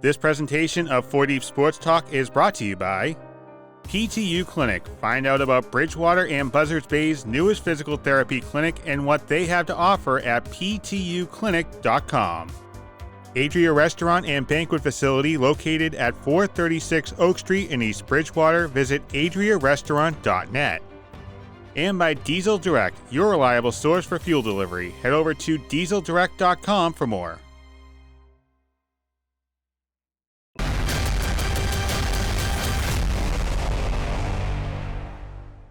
This presentation of 4 Deep Sports Talk is brought to you by PTU Clinic. Find out about Bridgewater and Buzzards Bay's newest physical therapy clinic and what they have to offer at ptuclinic.com. Adria Restaurant and Banquet Facility located at 436 Oak Street in East Bridgewater. Visit adriarestaurant.net. And by Diesel Direct, your reliable source for fuel delivery. Head over to dieseldirect.com for more.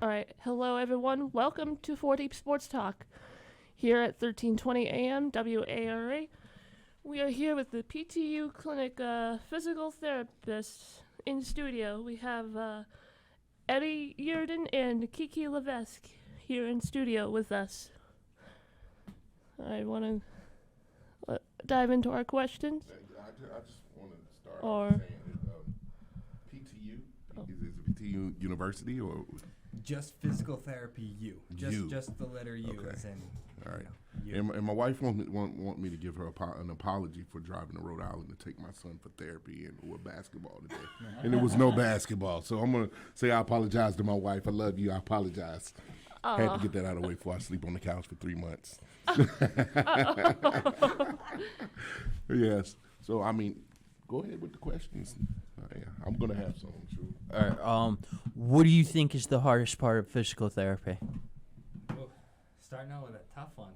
All right, hello everyone. Welcome to 4 Deep Sports Talk here at 1320 AM WARA. We are here with the PTU Clinic physical therapists in studio. We have Eddie Yerden and Kiki Levesque here in studio with us. I want to dive into our questions. I just want to start Or- saying PTU. Is it PTU University or? Just physical therapy U. U. Just the letter U Okay. is in. All right. U. And my wife want me to give her an apology for driving to Rhode Island to take my son for therapy and with basketball today. And there was no basketball. So I'm going to say I apologize to my wife. I love you. I apologize. Had to get that out of the way before I sleep on the couch for 3 months. Yes. So, I mean, go ahead with the questions. Yeah, I'm going to have some, I'm sure. All right. What do you think is the hardest part of physical therapy? Oh, starting out with a tough one.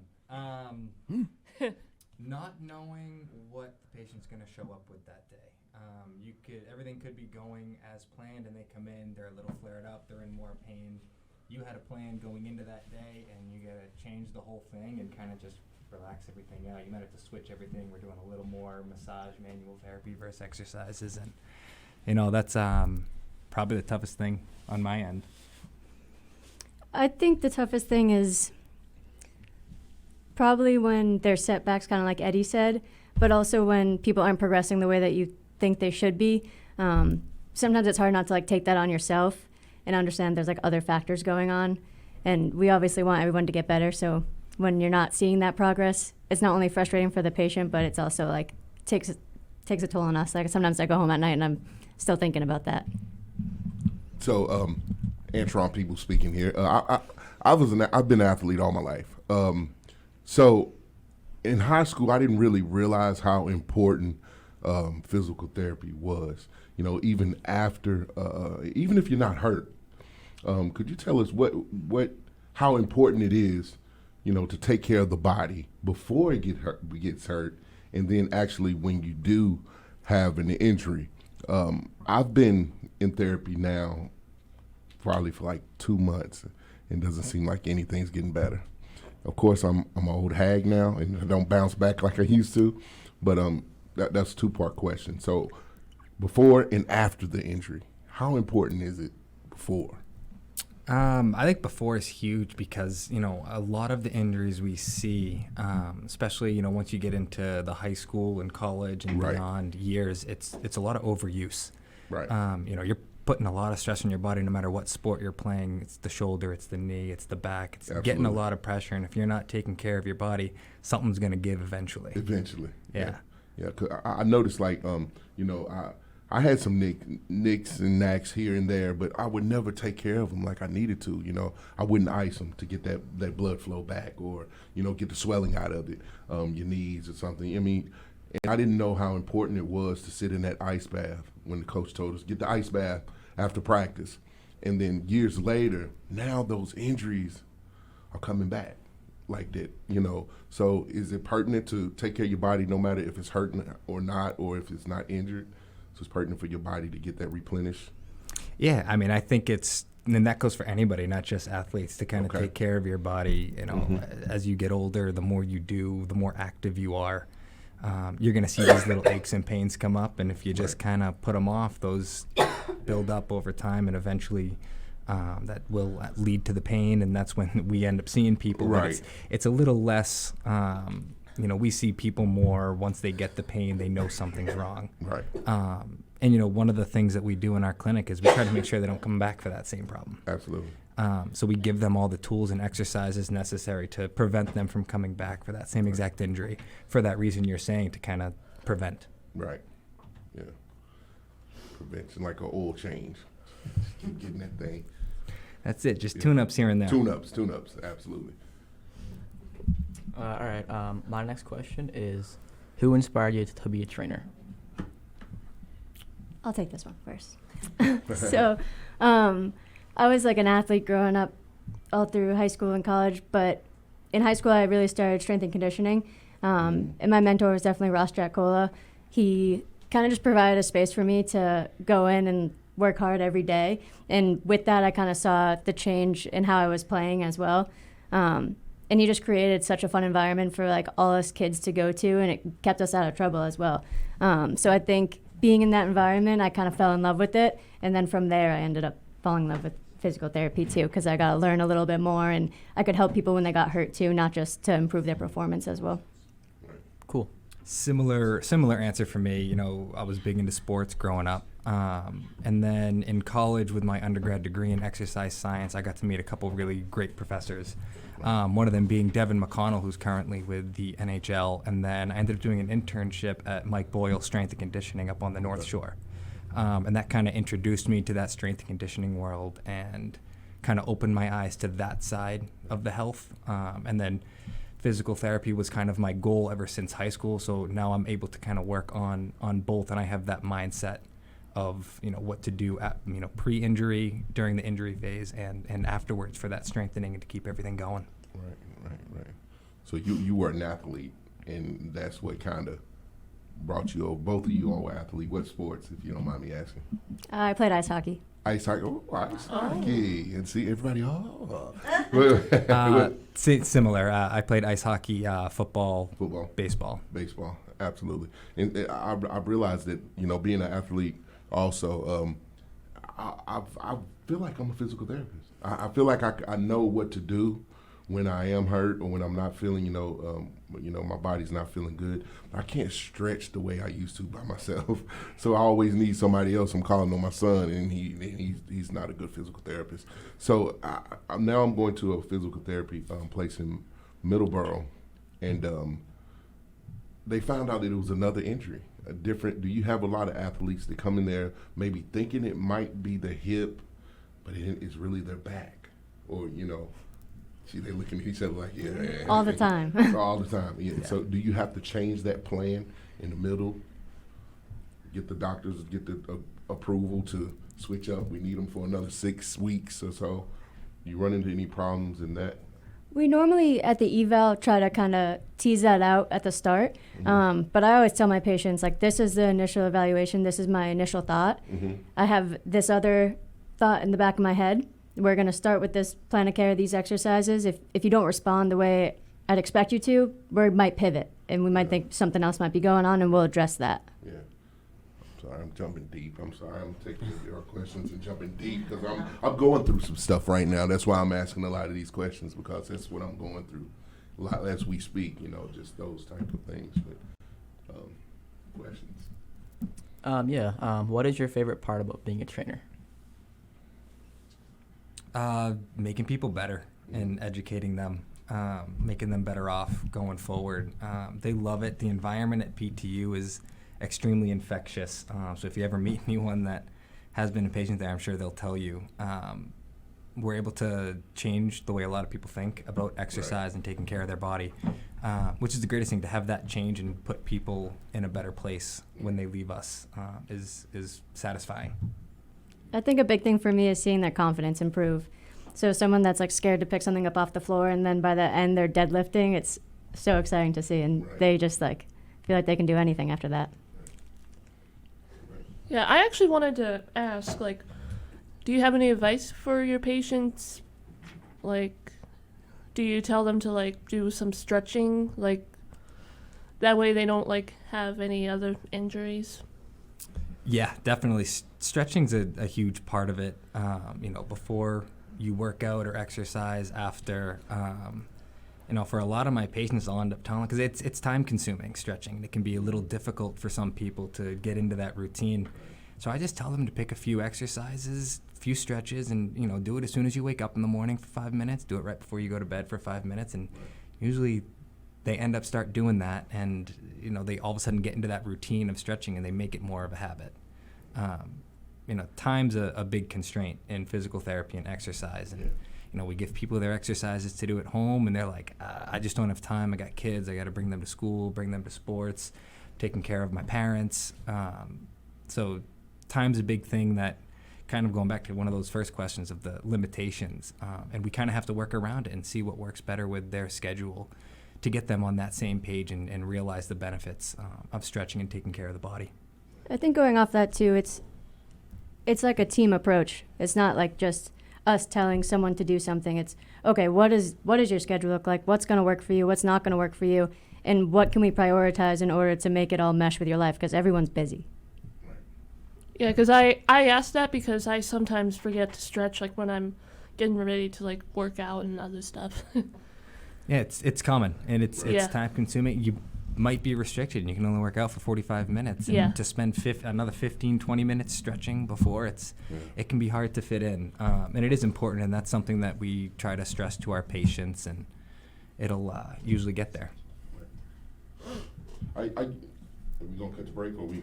Not knowing what the patient's going to show up with that day. Everything could be going as planned, and they come in, they're a little flared up, they're in more pain. You had a plan going into that day, and you got to change the whole thing and kind of just relax everything out. You might have to switch everything. We're doing a little more massage, manual therapy versus exercises, and that's probably the toughest thing on my end. I think the toughest thing is probably when there's setbacks, kind of like Eddie said, but also when people aren't progressing the way that you think they should be. Sometimes it's hard not to take that on yourself and understand there's other factors going on. And we obviously want everyone to get better. So when you're not seeing that progress, it's not only frustrating for the patient, but it's also takes a toll on us. Sometimes I go home at night and I'm still thinking about that. So, Antron people speaking here. I've been an athlete all my life. So, in high school, I didn't really realize how important physical therapy was. Even after, even if you're not hurt, could you tell us how important it is, to take care of the body before it gets hurt, and then actually when you do have an injury? I've been in therapy now probably for 2 months, and doesn't seem like anything's getting better. Of course, I'm an old hag now, and I don't bounce back like I used to, but that's a two-part question. So before and after the injury, how important is it before? I think before is huge because, a lot of the injuries we see, especially, once you get into the high school and college and beyond years, it's a lot of overuse. Right. You're putting a lot of stress on your body no matter what sport you're playing. It's the shoulder, it's the knee, it's the back. It's Absolutely. Getting a lot of pressure. And if you're not taking care of your body, something's going to give eventually. Yeah. Yeah, 'cause I noticed I had some nicks and knacks here and there, but I would never take care of them like I needed to. I wouldn't ice them to get that blood flow back, or get the swelling out of it, your knees or something. And I didn't know how important it was to sit in that ice bath when the coach told us get the ice bath after practice. And then years later, now those injuries are coming back like that. So is it pertinent to take care of your body no matter if it's hurting or not, or if it's not injured? So it's pertinent for your body to get that replenished? Yeah, I think and that goes for anybody, not just athletes, to kind of take care of your body. As you get older, the more you do, the more active you are. You're going to see these little aches and pains come up, and if you just kind of put them off, those build up over time, and eventually that will lead to the pain, and that's when we end up seeing people. Right. It's a little less, we see people more once they get the pain, they know something's wrong. Right. And one of the things that we do in our clinic is we try to make sure they don't come back for that same problem. Absolutely. So we give them all the tools and exercises necessary to prevent them from coming back for that same exact injury, for that reason you're saying, to kind of prevent. Right. Yeah. Prevention, like an oil change. Keep getting that thing. That's it. Just tune-ups here and there. Tune-ups, absolutely. All right. My next question is, who inspired you to be a trainer? I'll take this one first. So, I was like an athlete growing up all through high school and college, but in high school I really started strength and conditioning. And my mentor was definitely Ross Dracula. He kind of just provided a space for me to go in and work hard every day. And with that, I kind of saw the change in how I was playing as well. And he just created such a fun environment for like all us kids to go to, and it kept us out of trouble as well. So I think being in that environment, I kind of fell in love with it. And then from there, I ended up falling in love with physical therapy too, because I got to learn a little bit more, and I could help people when they got hurt too, not just to improve their performance as well. Cool. Similar answer for me. You know, I was big into sports growing up. And then in college with my undergrad degree in exercise science, I got to meet a couple really great professors. One of them being Devin McConnell, who's currently with the NHL. And then I ended up doing an internship at Mike Boyle Strength and Conditioning up on the North Shore. And that kind of introduced me to that strength and conditioning world and kind of opened my eyes to that side of the health. And then physical therapy was kind of my goal ever since high school. So now I'm able to kind of work on both, and I have that mindset of, you know, what to do at, you know, pre-injury, during the injury phase, and afterwards for that strengthening and to keep everything going. Right. So you were an athlete, and that's what kind of brought you over. Both of you all were athletes. What sports, if you don't mind me asking? I played ice hockey. Ice hockey. Oh, ice hockey. And see, everybody, Similar. I played ice hockey, football, baseball. Baseball, absolutely. And I realized that, you know, being an athlete also, I feel like I'm a physical therapist. I feel like I know what to do when I am hurt or when I'm not feeling, my body's not feeling good. I can't stretch the way I used to by myself. So I always need somebody else. I'm calling on my son, and he's not a good physical therapist. So now I'm going to a physical therapy place in Middleborough, and they found out that it was another injury. Do you have a lot of athletes that come in there maybe thinking it might be the hip, but it's really their back, or, you know, see, they looking at each other like, yeah. All the time. All the time, yeah. So do you have to change that plan in the middle, get the doctors, get the approval to switch up? We need them for another 6 weeks or so. You run into any problems in that? We normally, at the eval, try to kind of tease that out at the start. Mm-hmm. But I always tell my patients, like, this is the initial evaluation. This is my initial thought. Mm-hmm. I have this other thought in the back of my head. We're going to start with this plan of care, these exercises. If you don't respond the way I'd expect you to, we might pivot, and we might think something else might be going on, and we'll address that. Yeah. Sorry, I'm jumping deep. I'm sorry, I'm taking your questions and jumping deep because I'm going through some stuff right now. That's why I'm asking a lot of these questions, because that's what I'm going through a lot as we speak. You know, just those type of things. But questions. What is your favorite part about being a trainer? Making people better and educating them, making them better off going forward. They love it. The environment at PTU is extremely infectious. So if you ever meet anyone that has been a patient there, I'm sure they'll tell you. We're able to change the way a lot of people think about exercise and taking care of their body, which is the greatest thing. To have that change and put people in a better place when they leave us is satisfying. I think a big thing for me is seeing their confidence improve. So someone that's like scared to pick something up off the floor, and then by the end they're deadlifting, it's so exciting to see, and they just like feel like they can do anything after that. Yeah, I actually wanted to ask, like, do you have any advice for your patients? Like, do you tell them to like do some stretching, like that way they don't like have any other injuries? Yeah, definitely. Stretching's a huge part of it. Before you work out or exercise, after. For a lot of my patients, I'll end up telling, because it's time consuming, stretching. It can be a little difficult for some people to get into that routine. So I just tell them to pick a few exercises, a few stretches, and do it as soon as you wake up in the morning for 5 minutes. Do it right before you go to bed for 5 minutes, and usually they end up start doing that, and they all of a sudden get into that routine of stretching, and they make it more of a habit. Time's a big constraint in physical therapy and exercise, and we give people their exercises to do at home, and they're like, I just don't have time. I got kids. I got to bring them to school, bring them to sports, taking care of my parents. So time's a big thing, that kind of going back to one of those first questions of the limitations. And we kind of have to work around it and see what works better with their schedule to get them on that same page and realize the benefits of stretching and taking care of the body. I think going off that too, it's like a team approach. It's not like just us telling someone to do something. It's, okay, what does your schedule look like? What's going to work for you? What's not going to work for you? And what can we prioritize in order to make it all mesh with your life? Because everyone's busy. Yeah, because I asked that because I sometimes forget to stretch, like when I'm getting ready to like work out and other stuff. Yeah, it's common, and it's Yeah. time consuming. You might be restricted, and you can only work out for 45 minutes. Yeah. And to spend another 15, 20 minutes stretching before, it can be hard to fit in. And it is important, and that's something that we try to stress to our patients, and it'll usually get there. Are we gonna cut the break, or we?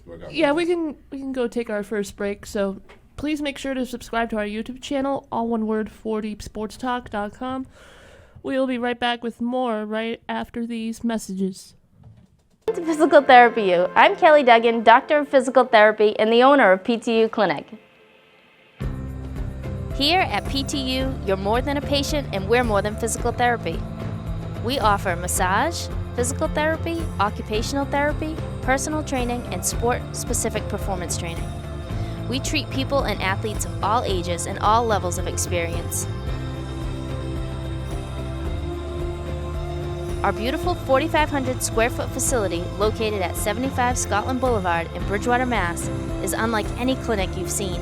Do I got Yeah, we can go take our first break. So please make sure to subscribe to our YouTube channel, all one word, 4deepsportstalk.com. We'll be right back with more right after these messages. To Physical Therapy U. I'm Kelly Duggan, Doctor of Physical Therapy and the owner of PTU Clinic. Here at PTU, you're more than a patient and we're more than physical therapy. We offer massage, physical therapy, occupational therapy, personal training, and sport-specific performance training. We treat people and athletes of all ages and all levels of experience. Our beautiful 4,500 square foot facility located at 75 Scotland Boulevard in Bridgewater, Mass. is unlike any clinic you've seen.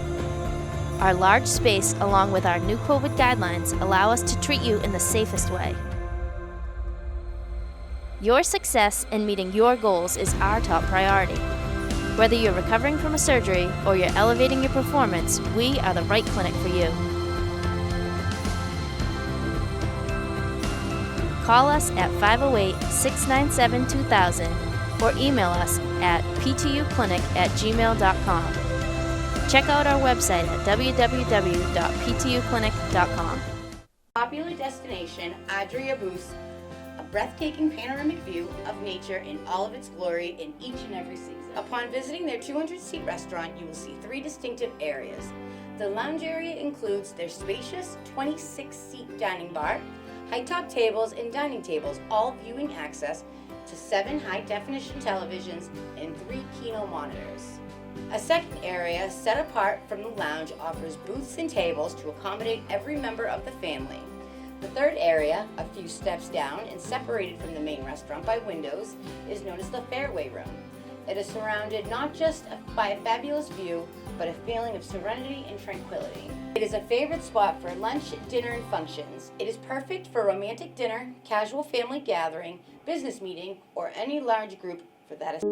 Our large space, along with our new COVID guidelines, allow us to treat you in the safest way. Your success in meeting your goals is our top priority. Whether you're recovering from a surgery or you're elevating your performance, we are the right clinic for you. Call us at 508-697-2000 or email us at ptuclinic@gmail.com. Check out our website at www.ptuclinic.com. Popular destination, Adria Boost, a breathtaking panoramic view of nature in all of its glory in each and every season. Upon visiting their 200-seat restaurant, you will see 3 distinctive areas. The lounge area includes their spacious 26-seat dining bar, high-top tables and dining tables, all viewing access to 7 high-definition televisions and 3 Kino monitors. A second area, set apart from the lounge, offers booths and tables to accommodate every member of the family. The third area, a few steps down and separated from the main restaurant by windows, is known as the Fairway Room. It is surrounded not just by a fabulous view, but a feeling of serenity and tranquility. It is a favorite spot for lunch, dinner, and functions. It is perfect for romantic dinner, casual family gathering, business meeting, or any large group for that.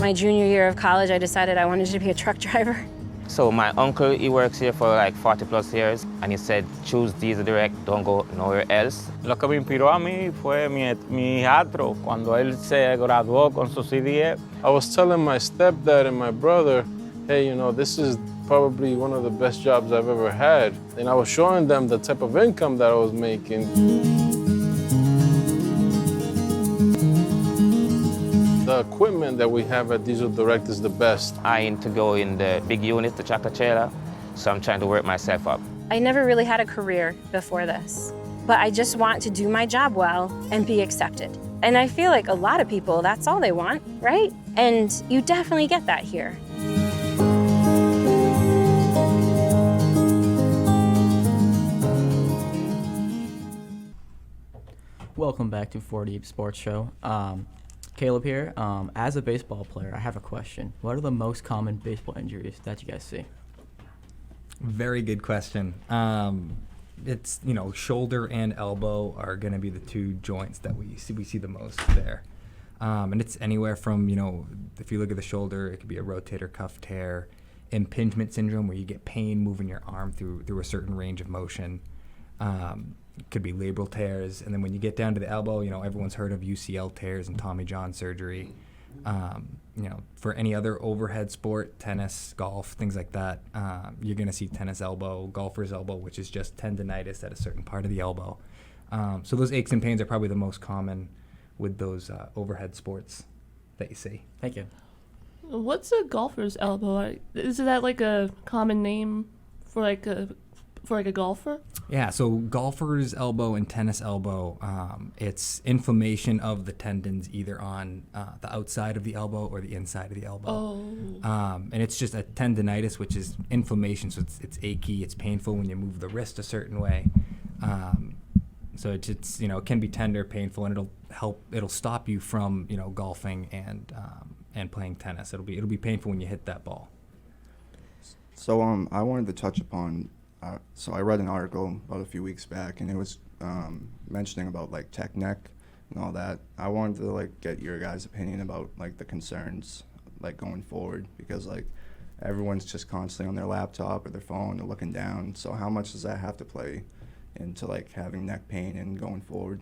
My junior year of college, I decided I wanted to be a truck driver. So my uncle, he works here for like 40 plus years, and he said, choose Diesel Direct, don't go nowhere else. Lo que me inspiró a mí fue mi hijastro, cuando él se graduó con su CDF. I was telling my stepdad and my brother, hey, you know, this is probably one of the best jobs I've ever had. And I was showing them the type of income that I was making. The equipment that we have at Diesel Direct is the best. I aim to go in the big unit, the tractor trailer, so I'm trying to work myself up. I never really had a career before this, but I just want to do my job well and be accepted. And I feel like a lot of people, that's all they want, right? And you definitely get that here. Welcome back to 4 Deep Sports Show. Caleb here. As a baseball player, I have a question. What are the most common baseball injuries that you guys see? Very good question. It's, shoulder and elbow are going to be the 2 joints that we see the most there. And it's anywhere from, if you look at the shoulder, it could be a rotator cuff tear, impingement syndrome where you get pain moving your arm through a certain range of motion. Could be labral tears, and then when you get down to the elbow, everyone's heard of UCL tears and Tommy John surgery. For any other overhead sport, tennis, golf, things like that, you're going to see tennis elbow, golfer's elbow, which is just tendonitis at a certain part of the elbow. So those aches and pains are probably the most common with those overhead sports that you see. Thank you. What's a golfer's elbow? Is that like a common name for like a golfer? Yeah, so golfer's elbow and tennis elbow, it's inflammation of the tendons either on the outside of the elbow or the inside of the elbow. Oh. And it's just a tendonitis, which is inflammation, so it's achy, it's painful when you move the wrist a certain way. So it's it can be tender, painful, and it'll stop you from golfing and playing tennis. It'll be painful when you hit that ball. So I wanted to touch upon. So I read an article about a few weeks back, and it was mentioning about like tech neck and all that. I wanted to get your guys' opinion about the concerns going forward, because everyone's just constantly on their laptop or their phone or looking down. So how much does that have to play into having neck pain and going forward?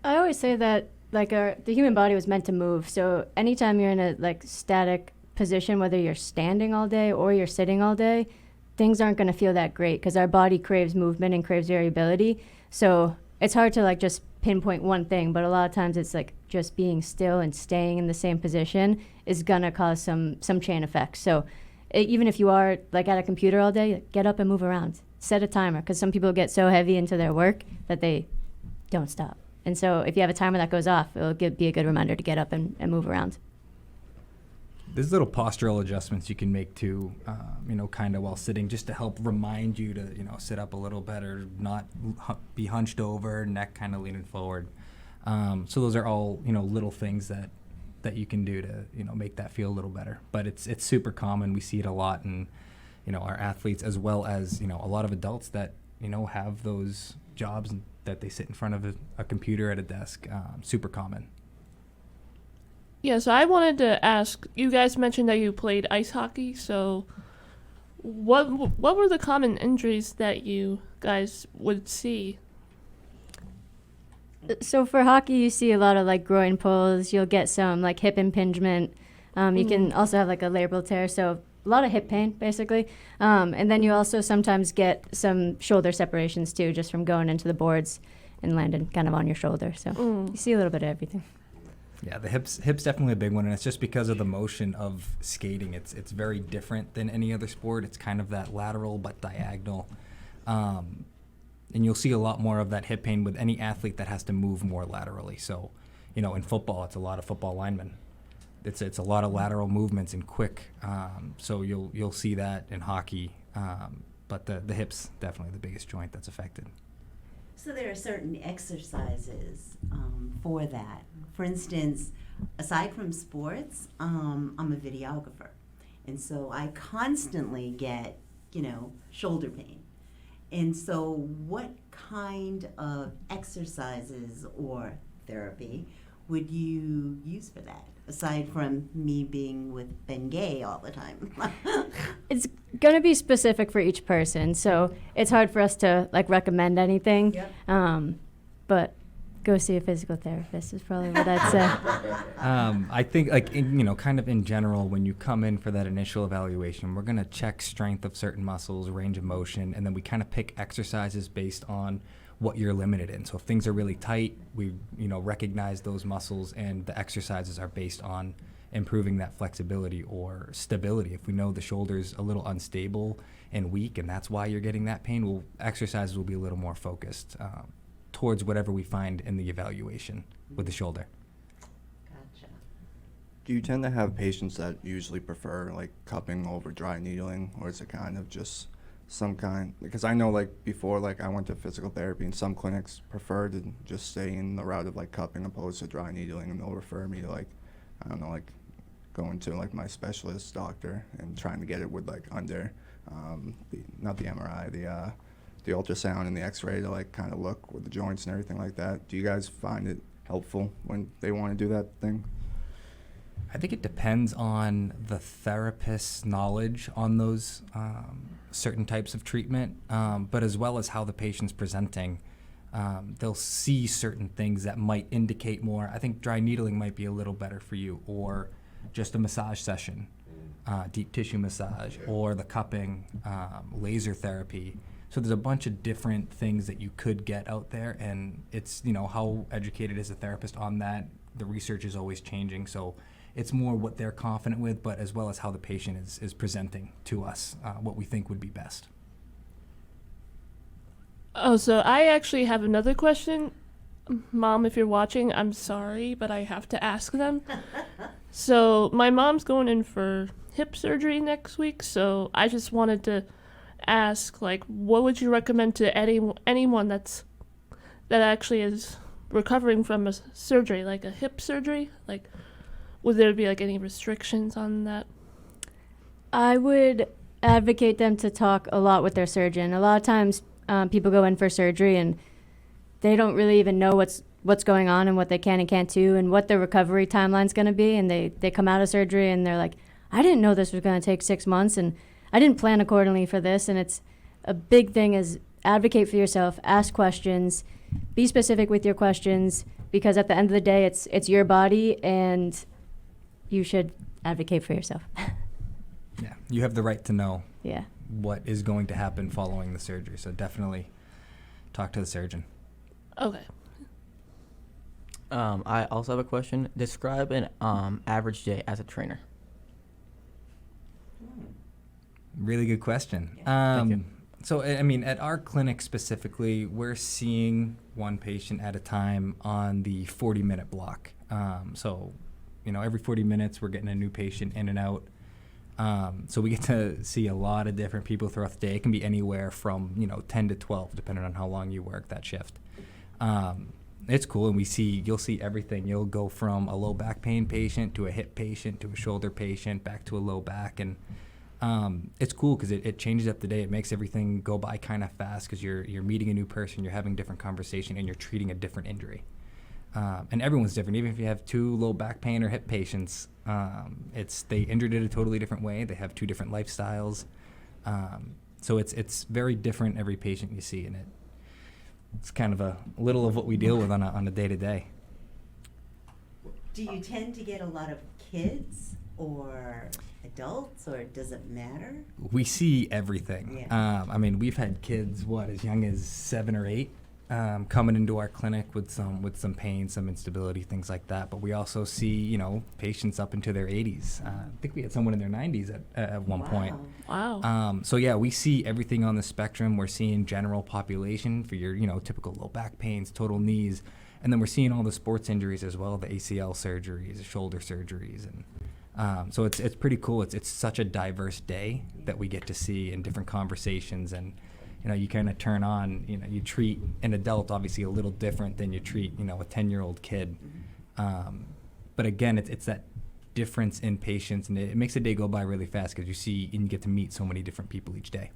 I always say that the human body was meant to move. So anytime you're in a static position, whether you're standing all day or you're sitting all day, things aren't going to feel that great because our body craves movement and craves variability. So it's hard to just pinpoint one thing, but a lot of times it's just being still and staying in the same position is going to cause some chain effects. So even if you are at a computer all day, get up and move around. Set a timer, because some people get so heavy into their work that they don't stop. And so if you have a timer that goes off, it'll be a good reminder to get up and move around. There's little postural adjustments you can make too, kind of while sitting, just to help remind you to, sit up a little better, not be hunched over, neck kind of leaning forward. So those are all, little things that you can do to, make that feel a little better. But it's super common. We see it a lot in, our athletes, as well as, a lot of adults that, have those jobs that they sit in front of a computer at a desk. Super common. Yeah, so I wanted to ask, you guys mentioned that you played ice hockey, so what were the common injuries that you guys would see? So for hockey, you see a lot of groin pulls. You'll get some hip impingement. You can also have a labral tear, so a lot of hip pain, basically. And then you also sometimes get some shoulder separations too, just from going into the boards and landing kind of on your shoulder. So you see a little bit of everything. Yeah, the hips definitely a big one, and it's just because of the motion of skating. It's very different than any other sport. It's kind of that lateral but diagonal. And you'll see a lot more of that hip pain with any athlete that has to move more laterally. So, in football, it's a lot of football linemen. It's a lot of lateral movements and quick. So you'll see that in hockey. But the hip's definitely the biggest joint that's affected. So there are certain exercises for that. For instance, aside from sports, I'm a videographer. And so I constantly get, shoulder pain. And so what kind of exercises or therapy would you use for that, aside from me being with Ben Gay all the time? It's going to be specific for each person, so it's hard for us to recommend anything. Yep. But go see a physical therapist is probably what I'd say. I think kind of in general, when you come in for that initial evaluation, we're going to check strength of certain muscles, range of motion, and then we kind of pick exercises based on what you're limited in. So if things are really tight, we recognize those muscles, and the exercises are based on improving that flexibility or stability. If we know the shoulder's a little unstable and weak, and that's why you're getting that pain, exercises will be a little more focused towards whatever we find in the evaluation with the shoulder. Gotcha. Do you tend to have patients that usually prefer cupping over dry needling, or is it kind of just some kind? Because I know before I went to physical therapy, and some clinics prefer to just stay in the route of cupping opposed to dry needling, and they'll refer me to going to my specialist doctor and trying to get it with under not the MRI, the ultrasound and the X-ray to kind of look with the joints and everything like that. Do you guys find it helpful when they want to do that thing? I think it depends on the therapist's knowledge on those certain types of treatment, but as well as how the patient's presenting. They'll see certain things that might indicate more. I think dry needling might be a little better for you, or just a massage session, deep tissue massage, or the cupping, laser therapy. So there's a bunch of different things that you could get out there, and it's, how educated is a therapist on that. The research is always changing, so it's more what they're confident with, but as well as how the patient is presenting to us, what we think would be best. Oh, so I actually have another question. Mom, if you're watching, I'm sorry, but I have to ask them. So my mom's going in for hip surgery next week, so I just wanted to ask, what would you recommend to anyone that actually is recovering from a surgery, like a hip surgery? Would there be any restrictions on that? I would advocate them to talk a lot with their surgeon. A lot of times people go in for surgery and they don't really even know what's going on and what they can and can't do and what their recovery timeline's going to be. And they come out of surgery and they're like, I didn't know this was going to take 6 months and I didn't plan accordingly for this. And it's a big thing is advocate for yourself, ask questions, be specific with your questions, because at the end of the day, it's your body and you should advocate for yourself. Yeah, you have the right to know Yeah. what is going to happen following the surgery, so definitely talk to the surgeon. Okay. I also have a question. Describe an average day as a trainer. Really good question. Thank you. So, at our clinic specifically, we're seeing one patient at a time on the 40-minute block. Every 40 minutes, we're getting a new patient in and out. So we get to see a lot of different people throughout the day. It can be anywhere from, 10 to 12, depending on how long you work that shift. It's cool, and you'll see everything. You'll go from a low back pain patient to a hip patient to a shoulder patient, back to a low back, and it's cool because it changes up the day. It makes everything go by kind of fast because you're meeting a new person, you're having a different conversation, and you're treating a different injury. And everyone's different. Even if you have 2 low back pain or hip patients, they injured it a totally different way. They have 2 different lifestyles. So it's very different every patient you see, and it's kind of a little of what we deal with on a day-to-day. Do you tend to get a lot of kids or adults, or does it matter? We see everything. Yeah. We've had kids, as young as 7 or 8, coming into our clinic with some pain, some instability, things like that. But we also see, patients up into their 80s. I think we had someone in their 90s at one point. Wow. So yeah, we see everything on the spectrum. We're seeing general population for your, typical low back pains, total knees, and then we're seeing all the sports injuries as well, the ACL surgeries, the shoulder surgeries, and so it's pretty cool. It's such a diverse day that we get to see in different conversations, and you kind of turn on, you treat an adult obviously a little different than you treat, a 10-year-old kid. But again, it's that difference in patients, and it makes the day go by really fast because you see and you get to meet so many different people each day.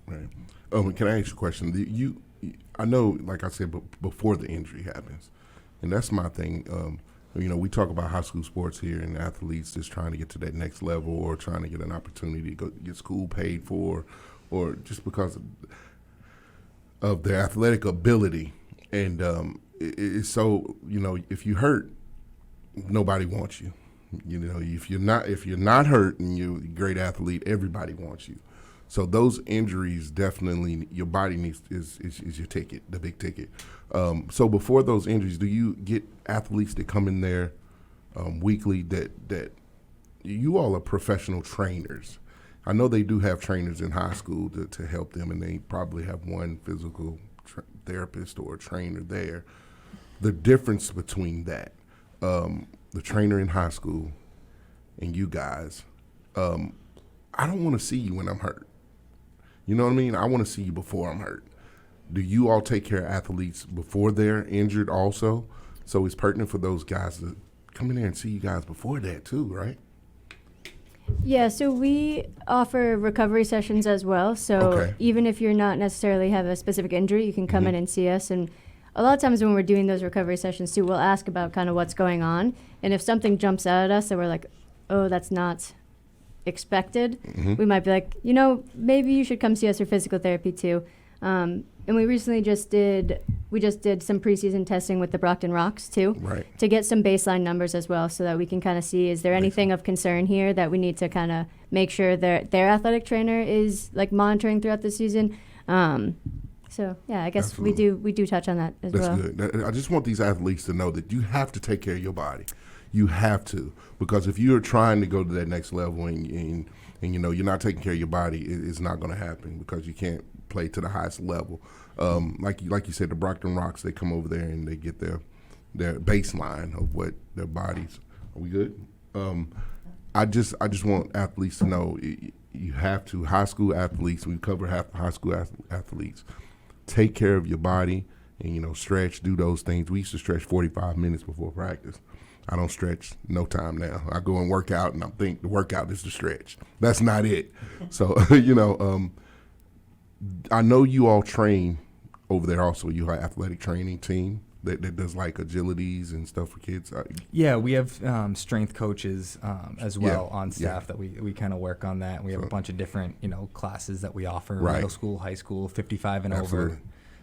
Right. Can I ask you a question? I know, like I said, before the injury happens, and that's my thing. We talk about high school sports here and athletes just trying to get to that next level or trying to get an opportunity to go get school paid for, or just because of their athletic ability. And it's so, if you hurt, nobody wants you. If you're not hurt and you're a great athlete, everybody wants you. So those injuries, definitely your body needs is your ticket, the big ticket. So before those injuries, do you get athletes that come in there weekly that you all are professional trainers? I know they do have trainers in high school to help them, and they probably have one physical therapist or trainer there. The difference between that, the trainer in high school and you guys, I don't want to see you when I'm hurt. You know what I mean? I want to see you before I'm hurt. Do you all take care of athletes before they're injured also? So it's pertinent for those guys to come in there and see you guys before that too, right? Yeah, so we offer recovery sessions as well. So even if you're not necessarily have a specific injury, you can come in and see us. And a lot of times when we're doing those recovery sessions too, we'll ask about kind of what's going on. And if something jumps out at us that we're like, oh, that's not expected, Mhm. we might be like, maybe you should come see us for physical therapy too. And we recently just did some preseason testing with the Brockton Rocks too, Right. to get some baseline numbers as well, so that we can kind of see, is there anything of concern here that we need to kind of make sure their athletic trainer is like monitoring throughout the season. So yeah, I guess Absolutely. we do touch on that as That's well. good. I just want these athletes to know that you have to take care of your body. You have to, because if you're trying to go to that next level and you're not taking care of your body, it's not going to happen, because you can't play to the highest level. Like you said, the Brockton Rocks, they come over there and they get their baseline of what their bodies. Are we good? I just want athletes to know you have to. High school athletes, we cover half the high school athletes. Take care of your body and stretch, do those things. We used to stretch 45 minutes before practice. I don't stretch no time now. I go and work out, and I think the workout is the stretch. That's not it. So I know you all train over there also. You have athletic training team that does like agilities and stuff for kids. Yeah, we have strength coaches as well on staff yeah. that we kind of work on that. We have a bunch of different classes that we offer, Right. middle school, high school, 55 and Absolutely. over.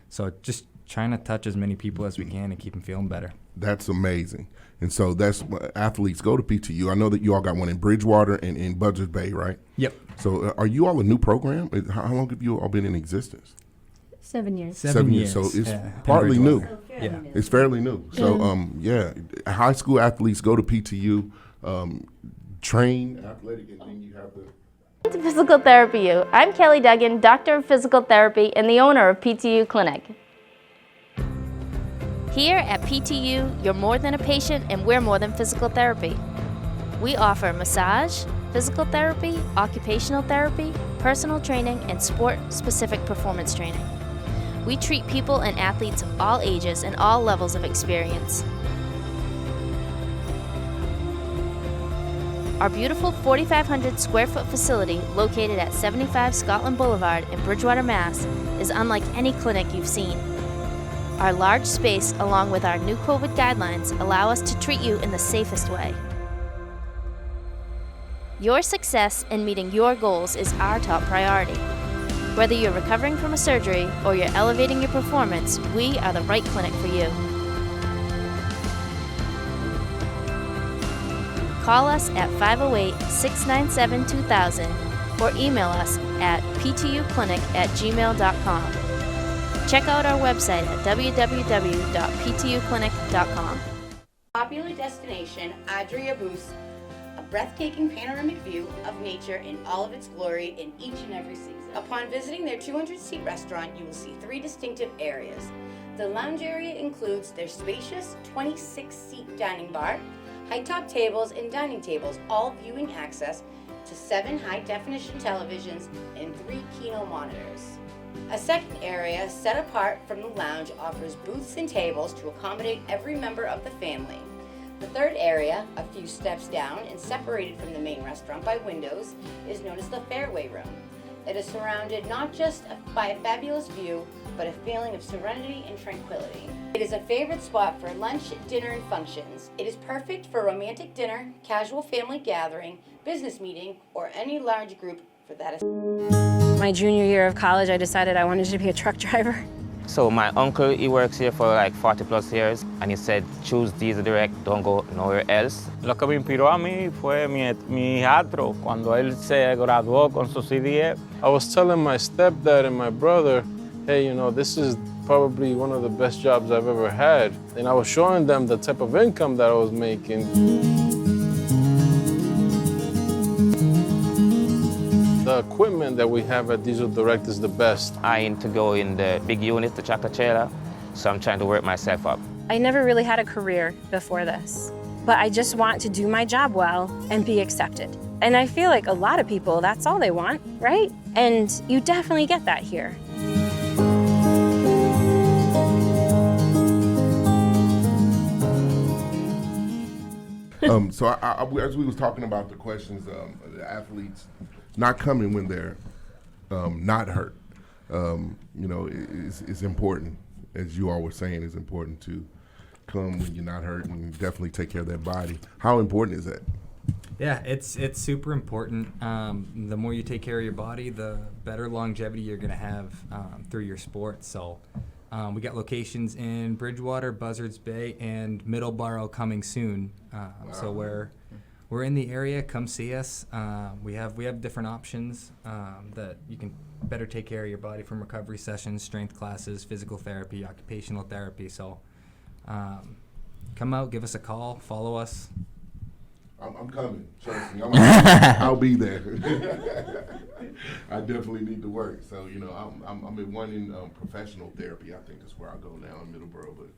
So just trying to touch as many people as we can and keep them feeling better. That's amazing. And so that's athletes go to PTU. I know that you all got one in Bridgewater and in Buzzards Bay, right? Yep. So are you all a new program? How long have you all been in existence? 7 years. 7 years. So it's yeah, partly in new. Bridgewater. Yeah. It's fairly new. So high school athletes go to PTU, train athletic, and then you have the To Physical Therapy U. I'm Kelly Duggan, Doctor of Physical Therapy and the owner of PTU Clinic. Here at PTU, you're more than a patient and we're more than physical therapy. We offer massage, physical therapy, occupational therapy, personal training, and sport-specific performance training. We treat people and athletes of all ages and all levels of experience. Our beautiful 4,500 square foot facility located at 75 Scotland Boulevard in Bridgewater, Mass. is unlike any clinic you've seen. Our large space, along with our new COVID guidelines, allow us to treat you in the safest way. Your success in meeting your goals is our top priority. Whether you're recovering from a surgery or you're elevating your performance, we are the right clinic for you. Call us at 508-697-2000 or email us at ptuclinic@gmail.com. Check out our website at www.ptuclinic.com. Popular destination, Adria Boost, a breathtaking panoramic view of nature in all of its glory in each and every season. Upon visiting their 200-seat restaurant, you will see 3 distinctive areas. The lounge area includes their spacious 26-seat dining bar, high-top tables and dining tables, all viewing access to 7 high-definition televisions and 3 Kino monitors. A second area, set apart from the lounge, offers booths and tables to accommodate every member of the family. The third area, a few steps down and separated from the main restaurant by windows, is known as the Fairway Room. It is surrounded not just by a fabulous view, but a feeling of serenity and tranquility. It is a favorite spot for lunch, dinner, and functions. It is perfect for romantic dinner, casual family gathering, business meeting, or any large group for that. My junior year of college, I decided I wanted to be a truck driver. So my uncle, he works here for like 40 plus years, and he said, choose Diesel Direct, don't go nowhere else. Lo que me inspiró a mí fue mi hijastro, cuando él se graduó con su CDF. I was telling my stepdad and my brother, hey, this is probably one of the best jobs I've ever had. And I was showing them the type of income that I was making. The equipment that we have at Diesel Direct is the best. I aim to go in the big unit, the tractor trailer, so I'm trying to work myself up. I never really had a career before this, but I just want to do my job well and be accepted. And I feel like a lot of people, that's all they want, right? And you definitely get that here. So as we was talking about the questions, the athletes not coming when they're not hurt, it's important, as you all were saying, it's important to come when you're not hurt and definitely take care of that body. How important is that? Yeah, it's super important. The more you take care of your body, the better longevity you're going to have through your sport. So we got locations in Bridgewater, Buzzards Bay, and Middleborough coming soon. So we're in the area. Come see us. We have different options that you can better take care of your body, from recovery sessions, strength classes, physical therapy, occupational therapy. So come out, give us a call, follow us. I'm coming. Trust me. I'll be there. I definitely need to work. So I'm in one in professional therapy. I think that's where I go now in Middleborough. But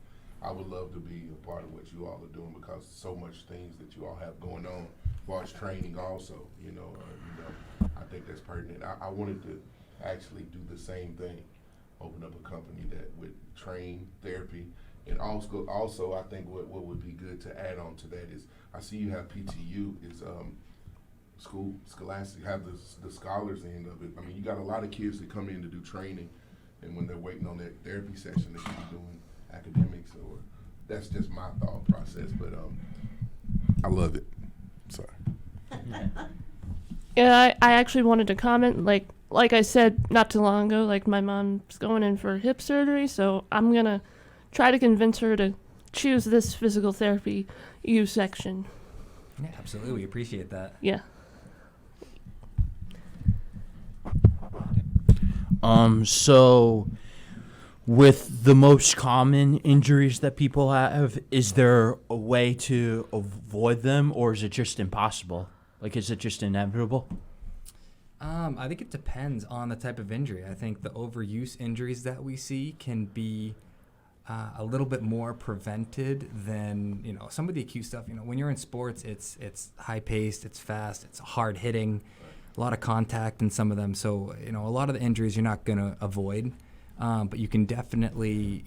I would love to be a part of what you all are doing, because so much things that you all have going on, as far as training also. I think that's pertinent. I wanted to actually do the same thing, open up a company that would train therapy. And also, I think what would be good to add on to that is, I see you have PTU, is scholastic, have the scholars end of it. I mean, you got a lot of kids that come in to do training, and when they're waiting on that therapy session, they could be doing academics, or that's just my thought process. But I love it. Sorry. Yeah, I actually wanted to comment, like I said not too long ago, like my mom's going in for hip surgery, so I'm going to try to convince her to choose this physical therapy U section. Yeah, absolutely. We appreciate that. Yeah. So with the most common injuries that people have, is there a way to avoid them, or is it just impossible? Like, is it just inevitable? I think it depends on the type of injury. I think the overuse injuries that we see can be a little bit more prevented than, some of the acute stuff. When you're in sports, it's high paced, it's fast, it's hard hitting, a lot of contact in some of them. So, a lot of the injuries you're not going to avoid, but you can definitely,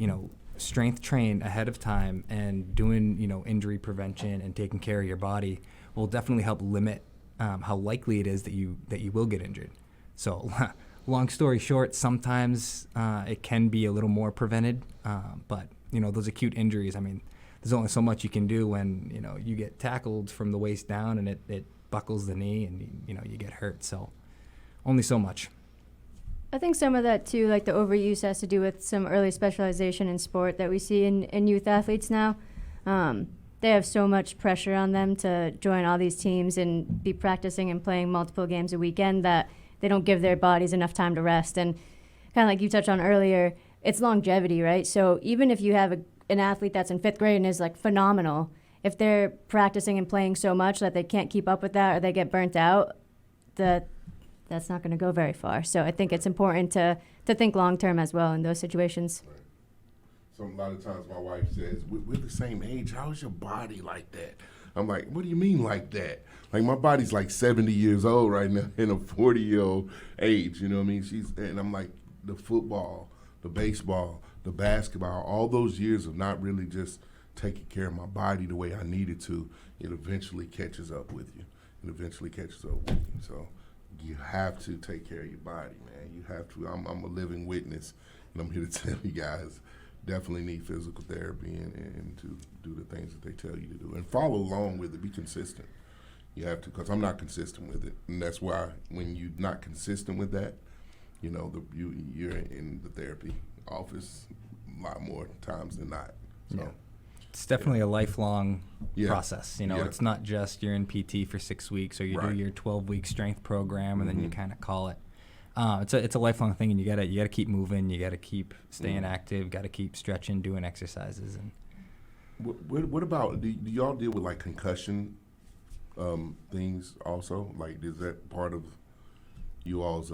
strength train ahead of time, and doing, injury prevention and taking care of your body will definitely help limit how likely it is that you will get injured. So long story short, sometimes it can be a little more prevented, but those acute injuries, I mean, there's only so much you can do when you get tackled from the waist down and it buckles the knee, and you get hurt. So only so much. I think some of that too, like the overuse, has to do with some early specialization in sport that we see in youth athletes now. They have so much pressure on them to join all these teams and be practicing and playing multiple games a weekend that they don't give their bodies enough time to rest. And kind of like you touched on earlier, it's longevity, right? So even if you have an athlete that's in 5th grade and is like phenomenal, if they're practicing and playing so much that they can't keep up with that, or they get burnt out, that's not going to go very far. So I think it's important to think long term as well in those situations. Right. So a lot of times my wife says, we're the same age. How is your body like that? I'm like, what do you mean like that? Like, my body's like 70 years old right now, in a 40-year-old age. You know what I mean? And I'm like, the football, the baseball, the basketball, all those years of not really just taking care of my body the way I needed to, it eventually catches up with you. So you have to take care of your body, man. You have to. I'm a living witness, and I'm here to tell you guys, definitely need physical therapy and to do the things that they tell you to do, and follow along with it. Be consistent. You have to, because I'm not consistent with it, and that's why when you're not consistent with that, you're in the therapy office a lot more times than not. So. Yeah. It's definitely a lifelong process. Yeah. It's not just you're in PT for 6 weeks, or you do your 12-week strength program, and then you kind of call it. It's a lifelong thing, and you gotta keep moving. You gotta keep staying active. Got to keep stretching, doing exercises. And what about, do y'all deal with like concussion things also? Like, is that part of you all's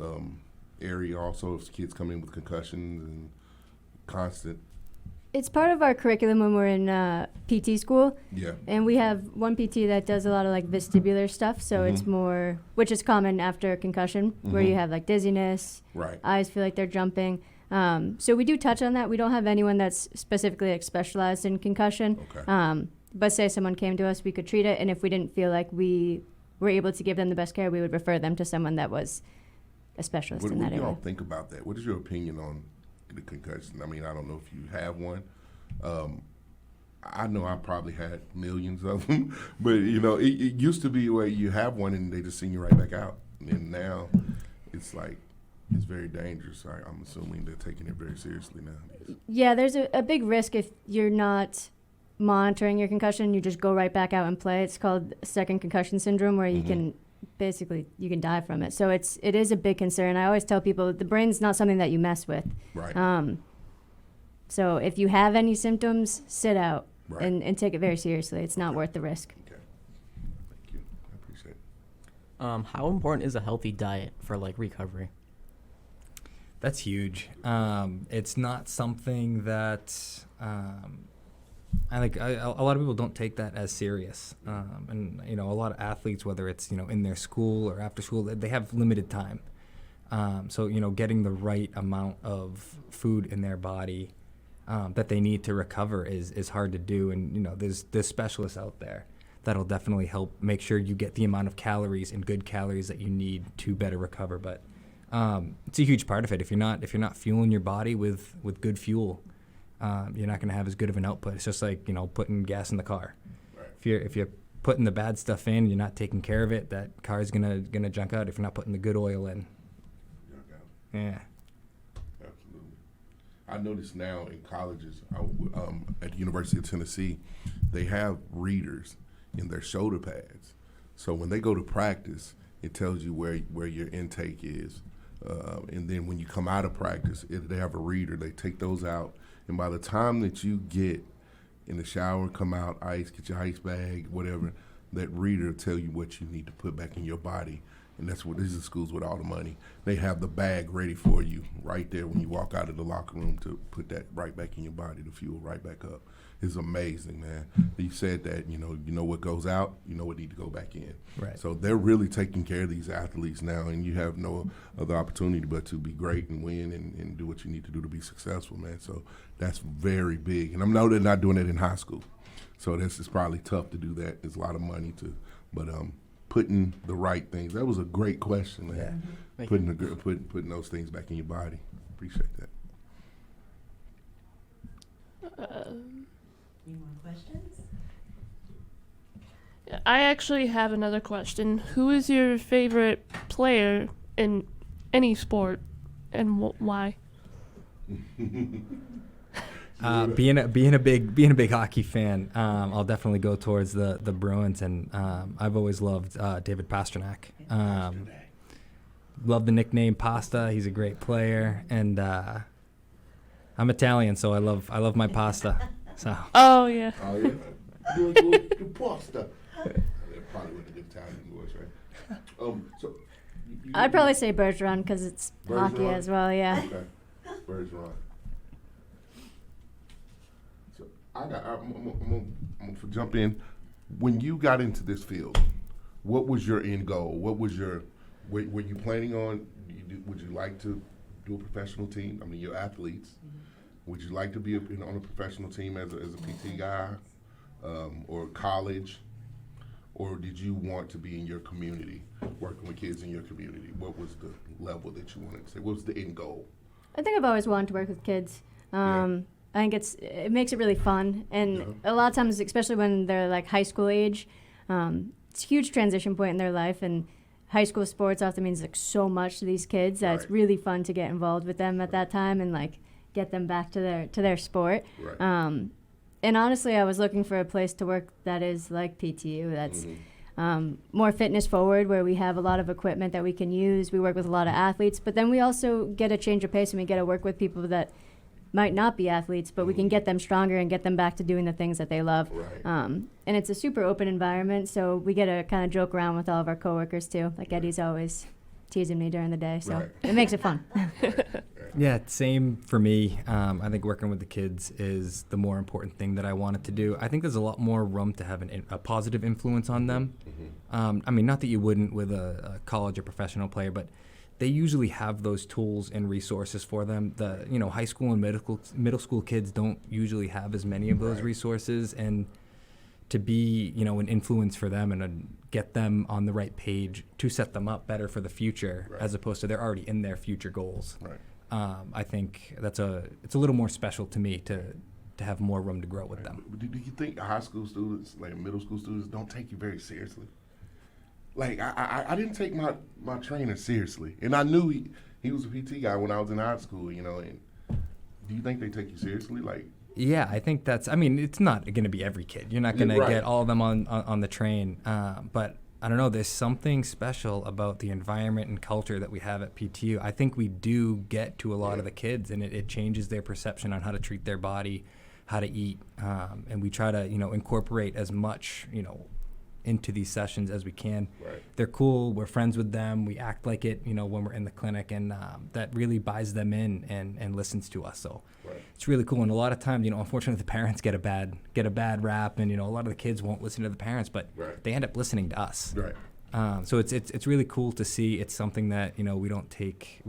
area also? If kids come in with concussions and constant. It's part of our curriculum when we're in PT school. Yeah. And we have one PT that does a lot of like vestibular stuff, so it's more, which is common after a concussion, where you have like dizziness, eyes feel like they're jumping. So we do touch on that. We don't have anyone that's specifically like specialized in concussion. Okay. But say someone came to us, we could treat it, and if we didn't feel like we were able to give them the best care, we would refer them to someone that was a specialist in that What do area. y'all think about that? What is your opinion on the concussion? I mean, I don't know if you have one. I know I probably had millions of them, but it used to be where you have one and they just send you right back out, and now it's like it's very dangerous. I'm assuming they're taking it very seriously now. Yeah, there's a big risk if you're not monitoring your concussion. You just go right back out and play. It's called second concussion syndrome, where you can you can die from it. So it is a big concern. I always tell people the brain's not something that you mess with. Right. So if you have any symptoms, sit out Right. and take it very seriously. It's not worth the risk. Okay. Thank you. I appreciate it. How important is a healthy diet for like recovery? That's huge. It's not something that a lot of people don't take that as serious. And a lot of athletes, whether it's in their school or after school, they have limited time. So getting the right amount of food in their body that they need to recover is hard to do. And there's specialists out there that'll definitely help make sure you get the amount of calories and good calories that you need to better recover. But it's a huge part of it. If you're not fueling your body with good fuel, you're not going to have as good of an output. It's just like putting gas in the car. Right. If you're putting the bad stuff in, you're not taking care of it, that car's gonna junk out. If you're not putting the good oil in, yeah. Absolutely. I notice now in colleges, at the University of Tennessee, they have readers in their shoulder pads. So when they go to practice, it tells you where your intake is. And then when you come out of practice, they have a reader. They take those out. And by the time that you get in the shower, come out, get your ice bag, whatever, that reader will tell you what you need to put back in your body. And that's what these are schools with all the money. They have the bag ready for you right there when you walk out of the locker room to put that right back in your body, to fuel right back up. It's amazing, man. You said that, you know what goes out, what need to go back in. Right. So they're really taking care of these athletes now, and you have no other opportunity but to be great and win and do what you need to do to be successful, man. So that's very big. And I know they're not doing it in high school. So this is probably tough to do that. There's a lot of money but putting the right things. That was a great question, man. Yeah. Putting those things back in your body. Appreciate that. Any more questions? I actually have another question. Who is your favorite player in any sport, and why? Being a big hockey fan, I'll definitely go towards the Bruins, and I've always loved David Pastrnak. Love the nickname Pasta. He's a great player, and I'm Italian, so I love my pasta. So. Oh yeah. Oh yeah. The pasta. That probably with the Italian voice, right? So. I'd probably say Bergeron because it's hockey Bergeron? as well. Yeah. Okay. Bergeron. So I'm gonna jump in. When you got into this field, what was your end goal? What was were you planning on? Would you like to do a professional team? I mean, you're athletes. Would you like to be on a professional team as a PT guy, or college, or did you want to be in your community, working with kids in your community? What was the level that you wanted to say? What was the end goal? I think I've always wanted to work with kids. I think it makes it really fun, and a lot of times, especially when they're like high school age, it's a huge transition point in their life, and high school sports often means like so much to these kids that it's really fun to get involved with them at that time and like get them back to their sport. Right. And honestly, I was looking for a place to work that is like PTU, that's more fitness forward, where we have a lot of equipment that we can use. We work with a lot of athletes, but then we also get a change of pace and we get to work with people that might not be athletes, but we can get them stronger and get them back to doing the things that they love. Right. And it's a super open environment, so we get to kind of joke around with all of our coworkers too. Like Eddie's always teasing me during the day, so it makes it fun. Yeah, same for me. I think working with the kids is the more important thing that I wanted to do. I think there's a lot more room to have a positive influence on them. I mean, not that you wouldn't with a college or professional player, but they usually have those tools and resources for them. The high school and middle school kids don't usually have as many of those resources, and to be an influence for them and get them on the right page to set them up better for the future, as opposed to they're already in their future goals. Right. I think it's a little more special to me to have more room to grow with them. Do you think high school students, like middle school students, don't take you very seriously? Like I didn't take my trainer seriously, and I knew he was a PT guy when I was in high school. You know, and do you think they take you seriously? Like, yeah, I think I mean, it's not going to be every kid. You're not going to get all of them on the train. But I don't know, there's something special about the environment and culture that we have at PTU. I think we do get to a lot of the kids, and it changes their perception on how to treat their body, how to eat. And we try to, incorporate as much, into these sessions as we can. Right. They're cool. We're friends with them. We act like it, when we're in the clinic, and that really buys them in and listens to us. So it's really cool. And a lot of times, unfortunately, the parents get a bad rap, and a lot of the kids won't listen to the parents, but they end up listening to us. Right. So it's really cool to see. It's something that we don't take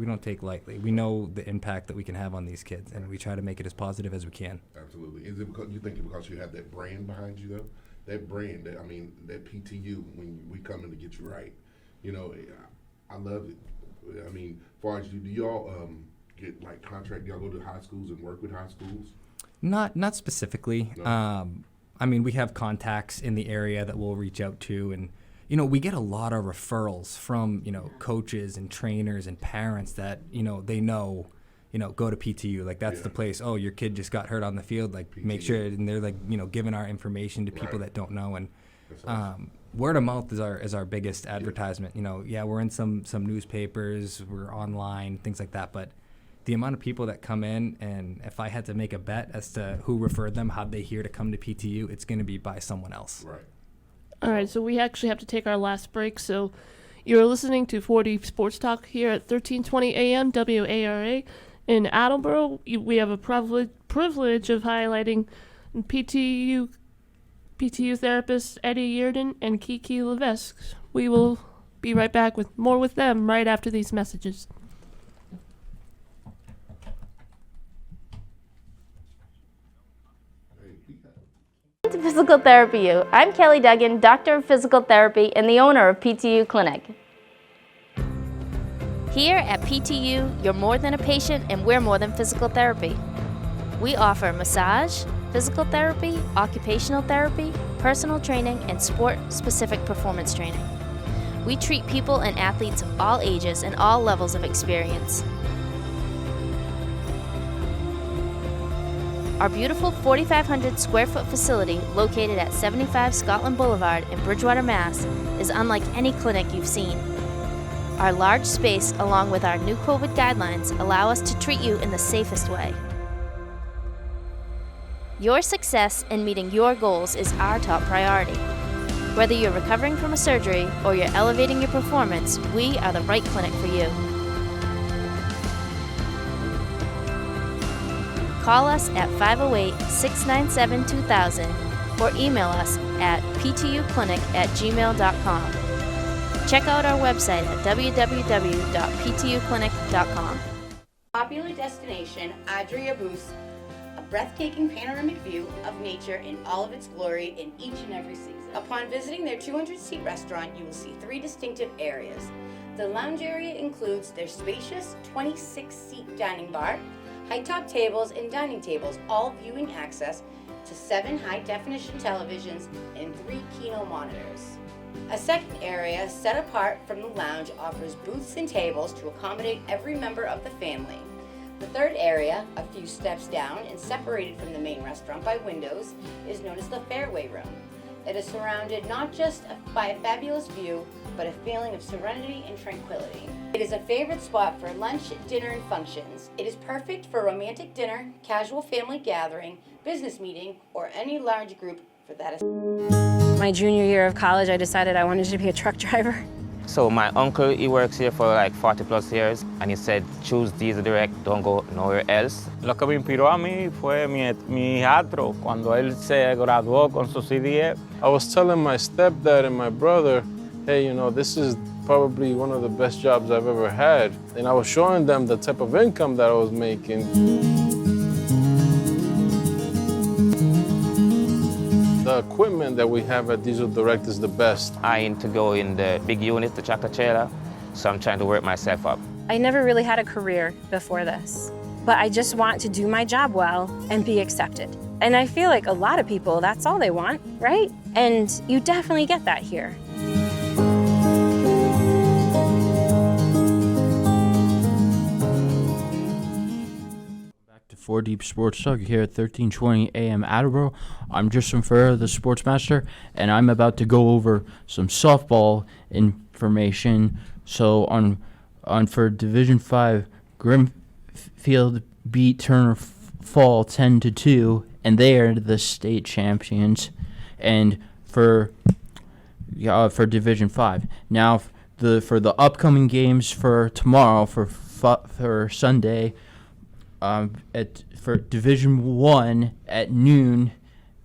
lightly. We know the impact that we can have on these kids, and we try to make it as positive as we can. Absolutely. Is it because you think because you have that brand behind you though? That brand, that PTU, when we come in to get you right, I love it. I mean, as far as do y'all get like contract? Do y'all go to high schools and work with high schools? Not specifically. No. I mean, we have contacts in the area that we'll reach out to, and we get a lot of referrals from coaches and trainers and parents that they know. Go to PTU. Like, that's the place. Oh, your kid just got hurt on the field. Like, PTU. Make sure. And they're like, giving our information to people that don't know. And word of mouth is our biggest advertisement. We're in some newspapers, we're online, things like that. But the amount of people that come in, and if I had to make a bet as to who referred them, how'd they hear to come to PTU, it's going to be by someone else. Right. All right, so we actually have to take our last break. So you're listening to 40 Sports Talk here at 1320 AM WARA. In Attleboro, we have a privilege of highlighting PTU therapists Eddie Yearden and Kiki Levesque. We will be right back with more with them right after these messages. To Physical Therapy U. I'm Kelly Duggan, Doctor of Physical Therapy and the owner of PTU Clinic. Here at PTU, you're more than a patient and we're more than physical therapy. We offer massage, physical therapy, occupational therapy, personal training, and sport-specific performance training. We treat people and athletes of all ages and all levels of experience. Our beautiful 4,500 square foot facility located at 75 Scotland Boulevard in Bridgewater, Mass. is unlike any clinic you've seen. Our large space, along with our new COVID guidelines, allow us to treat you in the safest way. Your success in meeting your goals is our top priority. Whether you're recovering from a surgery or you're elevating your performance, we are the right clinic for you. Call us at 508-697-2000 or email us at ptuclinic@gmail.com. Check out our website at www.ptuclinic.com. Popular destination, Adria Boost, a breathtaking panoramic view of nature in all of its glory in each and every season. Upon visiting their 200-seat restaurant, you will see 3 distinctive areas. The lounge area includes their spacious 26-seat dining bar, high-top tables and dining tables, all viewing access to 7 high-definition televisions and 3 Kino monitors. A second area, set apart from the lounge, offers booths and tables to accommodate every member of the family. The third area, a few steps down and separated from the main restaurant by windows, is known as the Fairway Room. It is surrounded not just by a fabulous view, but a feeling of serenity and tranquility. It is a favorite spot for lunch, dinner, and functions. It is perfect for romantic dinner, casual family gathering, business meeting, or any large group for that. My junior year of college, I decided I wanted to be a truck driver. So my uncle, he works here for like 40+ years, and he said, choose Diesel Direct, don't go nowhere else. Lo que me inspiró a mí fue mi hijastro, cuando él se graduó con su CDE. I was telling my stepdad and my brother, hey, this is probably one of the best jobs I've ever had. And I was showing them the type of income that I was making. The equipment that we have at Diesel Direct is the best. I aim to go in the big unit, the tractor trailer, so I'm trying to work myself up. I never really had a career before this, but I just want to do my job well and be accepted. And I feel like a lot of people, that's all they want, right? And you definitely get that here. To 4 Deep Sports Talk here at 1320 AM Attleboro. I'm Justin Ferrer, the Sports Master, and I'm about to go over some softball information. So on for Division 5, Grimfield beat Turner Fall 10-2, and they are the state champions. And for Division 5, now for the upcoming games for tomorrow for Sunday. For Division 1 at noon,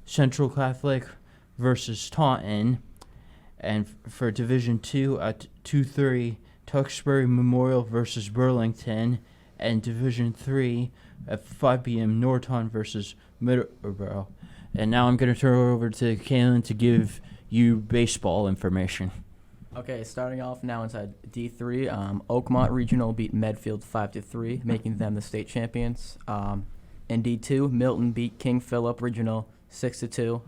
Central Catholic versus Taunton, and for Division 2 at 2:30, Tewksbury Memorial versus Burlington, and Division 3 at 5 p.m. Norton versus Middleborough. And now I'm going to turn it over to Kaylin to give you baseball information. Okay, starting off now inside D3, Oakmont Regional beat Medfield 5-3, making them the state champions. In D2, Milton beat King Philip Regional 6-2.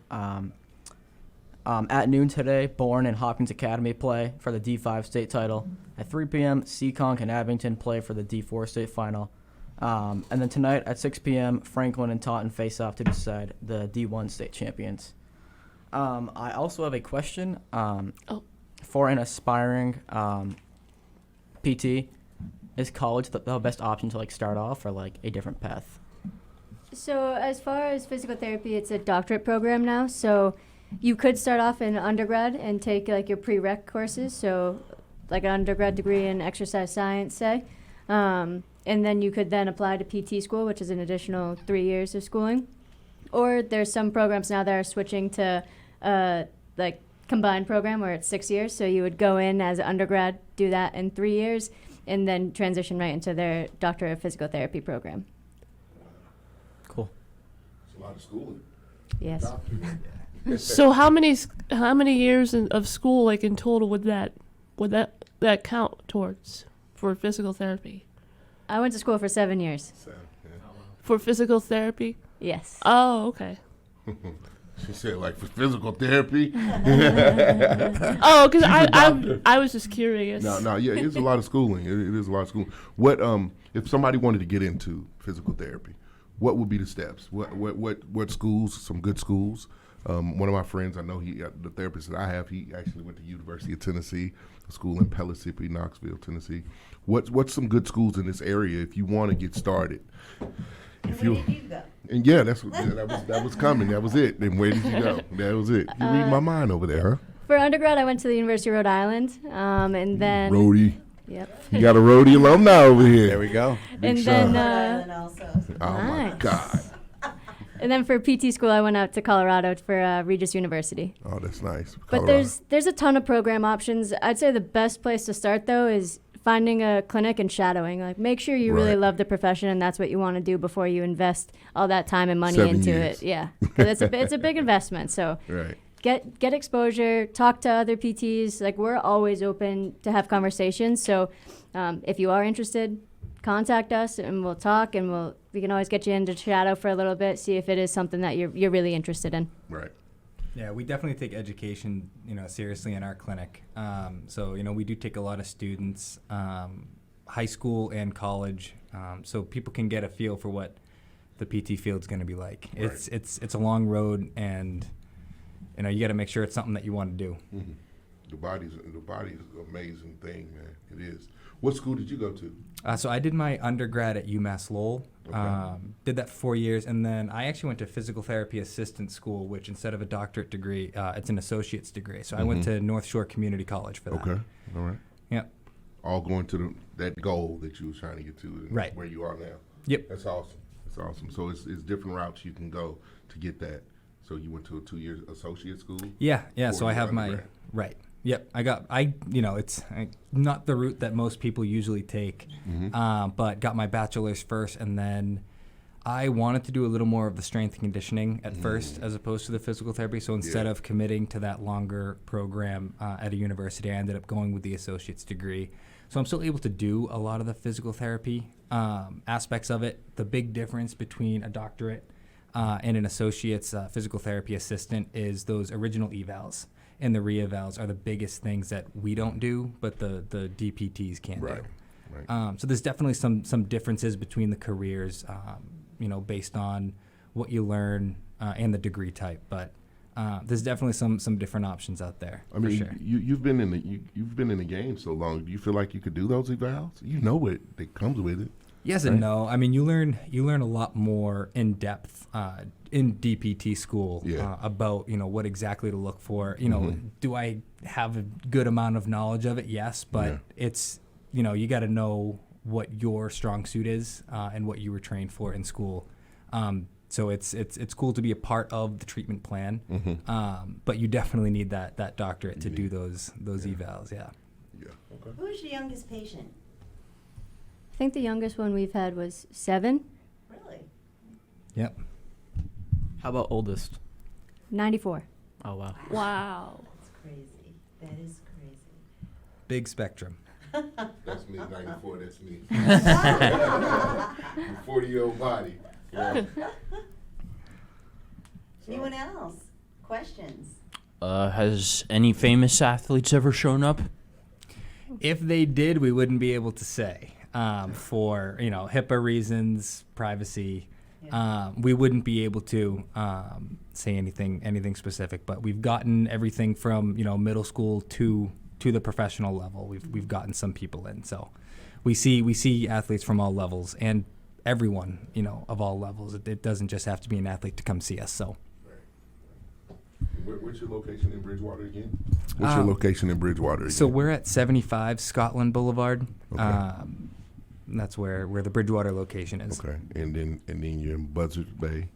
At noon today, Bourne and Hopkins Academy play for the D5 state title. At 3 p.m., Seekonk and Abington play for the D4 state final. And then tonight at 6 p.m., Franklin and Taunton face off to decide the D1 state champions. I also have a question. For an aspiring PT, is college the best option to start off, or a different path? So as far as physical therapy, it's a doctorate program now. So you could start off in undergrad and take your prereq courses. So like an undergrad degree in exercise science, say. And then you could then apply to PT school, which is an additional 3 years of schooling. Or there's some programs now that are switching to combined program where it's 6 years. So you would go in as an undergrad, do that in 3 years, and then transition right into their doctorate of physical therapy program. Cool. It's a lot of schooling. Yes. So how many years of school in total would that count towards for physical therapy? I went to school for 7 years. For physical therapy? Yes. Oh, okay. She said, for physical therapy. Oh, because I was just curious. Yeah, it's a lot of schooling. It is a lot of schooling. What if somebody wanted to get into physical therapy? What would be the steps? What schools? Some good schools. One of my friends, I know the therapist that I have, he actually went to University of Tennessee, a school in Pellissippi, Knoxville, Tennessee. What's some good schools in this area if you want to get started? Where did you go? And yeah, that was coming. That was it. And where did you go? That was it. You read my mind over there, huh? For undergrad, I went to the University of Rhode Island, and then roadie. Yep. You got a roadie alumni over here. There we go. And then Rhode Island also. Oh my God. And then for PT school, I went out to Colorado for Regis University. Oh, that's nice. But there's a ton of program options. I'd say the best place to start though is finding a clinic and shadowing. Make sure you really love the profession and that's what you want to do before you invest all that time and money 7 into years. it. Yeah, because it's a big investment. So get exposure, talk to other PTs. We're always open to have conversations. So if you are interested, contact us and we'll talk, and we can always get you into shadow for a little bit, see if it is something that you're really interested in. Right. Yeah, we definitely take education, seriously in our clinic. So, we do take a lot of students, high school and college, so people can get a feel for what the PT field's going to be like. Right. It's a long road, and you got to make sure it's something that you want to do. Mm-hmm. The body's an amazing thing, man. It is. What school did you go to? So I did my undergrad at UMass Lowell. Okay. Did that for 4 years, and then I actually went to physical therapy assistant school, which instead of a doctorate degree, it's an associate's degree. So I went to North Shore Community College for that. Okay. All right. Yep. All going to that goal that you was trying to get to, right? Where you are now. Yep. That's awesome. That's awesome. So it's different routes you can go to get that. So you went to a 2-year associate school. Yeah. So I have my right. Yep, it's not the route that most people usually take, but got my bachelor's first, and then I wanted to do a little more of the strength and conditioning at first as opposed to the physical therapy. So instead of committing to that longer program at a university, I ended up going with the associate's degree. So I'm still able to do a lot of the physical therapy aspects of it. The big difference between a doctorate and an associate's physical therapy assistant is those original evals and the re-evals are the biggest things that we don't do, but the DPTs can do. Right. So there's definitely some differences between the careers, based on what you learn and the degree type. But there's definitely some different options out there. I mean, for sure. you've been in the game so long. Do you feel like you could do those evals? You know what that comes with it. Yes and no. I mean, you learn a lot more in depth in DPT school about what exactly to look for. Do I have a good amount of knowledge of it? Yes, but it's you got to know what your strong suit is and what you were trained for in school. So it's cool to be a part of the treatment plan, but you definitely need that doctorate to do those evals. Yeah. Yeah. Okay. Who is your youngest patient? I think the youngest one we've had was 7. Really? Yep. How about oldest? 94. Oh, wow. Wow. That's crazy. That is crazy. Big spectrum. That's me, 94, that's me. 40-year-old body. Yeah. Anyone else? Questions? Has any famous athletes ever shown up? If they did, we wouldn't be able to say for HIPAA reasons, privacy. We wouldn't be able to say anything specific. But we've gotten everything from middle school to the professional level. We've gotten some people in, so we see athletes from all levels and everyone of all levels. It doesn't just have to be an athlete to come see us. So. What's your location in Bridgewater again? What's your location in Bridgewater again? So we're at 75 Scotland Boulevard. Okay. That's where the Bridgewater location is. Okay, and then you're in Buzzards Bay.